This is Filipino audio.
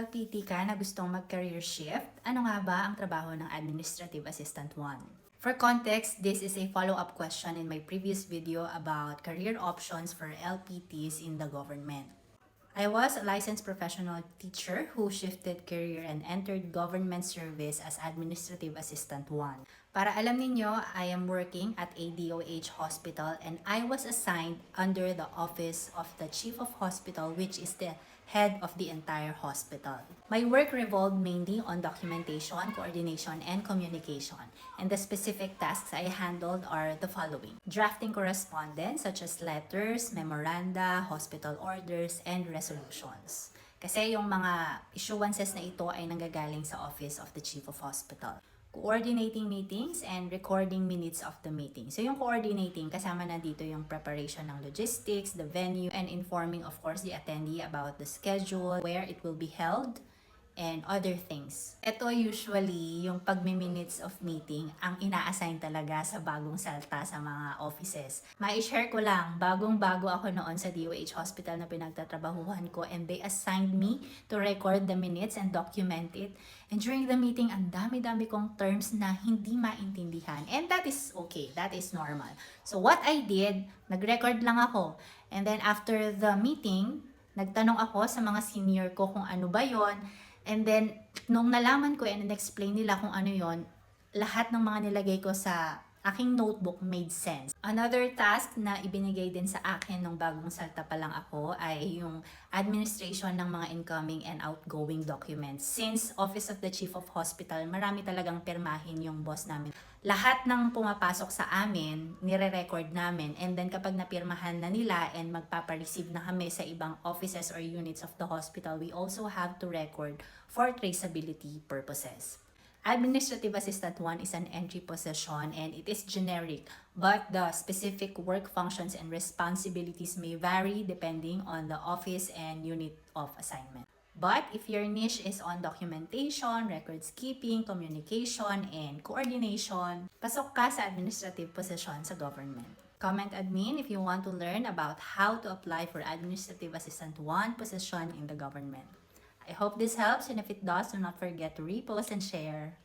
LPT ka na gustong mag-career shift, ano nga ba ang trabaho ng Administrative Assistant 1? For context, this is a follow-up question in my previous video about career options for LPTs in the government. I was a licensed professional teacher who shifted career and entered government service as Administrative Assistant 1. Para alam ninyo, I am working at a DOH hospital and I was assigned under the Office of the Chief of Hospital, which is the head of the entire hospital. My work revolved mainly on documentation, coordination, and communication. And the specific tasks I handled are the following: drafting correspondence such as letters, memoranda, hospital orders, and resolutions. Kasi yung mga issuances na ito ay nanggagaling sa Office of the Chief of Hospital. Coordinating meetings and recording minutes of the meeting. So yung coordinating, kasama na dito yung preparation ng logistics, the venue, and informing of course the attendee about the schedule, where it will be held, and other things. Ito usually yung pagmi-minutes of meeting ang ina-assign talaga sa bagong salta sa mga offices. Mai-share ko lang, bagong-bago ako noon sa DOH hospital na pinagtatrabahuhan ko, and they assigned me to record the minutes and document it. And during the meeting, ang dami-dami kong terms na hindi maintindihan. And that is okay, that is normal. So what I did, nag-record lang ako. And then after the meeting, nagtanong ako sa mga senior ko kung ano ba yon. And then, nung nalaman ko and explain nila kung ano yon, lahat ng mga nilagay ko sa aking notebook made sense. Another task na ibinigay din sa akin nung bagong salta pa lang ako ay yung administration ng mga incoming and outgoing documents. Since Office of the Chief of Hospital, marami talagang pirmahin yung boss namin. Lahat ng pumapasok sa amin, nire-record namin, and then kapag napirmahan na nila and magpapareceive na kami sa ibang offices or units of the hospital, we also have to record for traceability purposes. Administrative Assistant 1 is an entry position and it is generic, but the specific work functions and responsibilities may vary depending on the office and unit of assignment. But if your niche is on documentation, records keeping, communication, and coordination, pasok ka sa administrative position sa government. Comment admin if you want to learn about how to apply for Administrative Assistant 1 position in the government. I hope this helps, and if it does, do not forget to repost and share.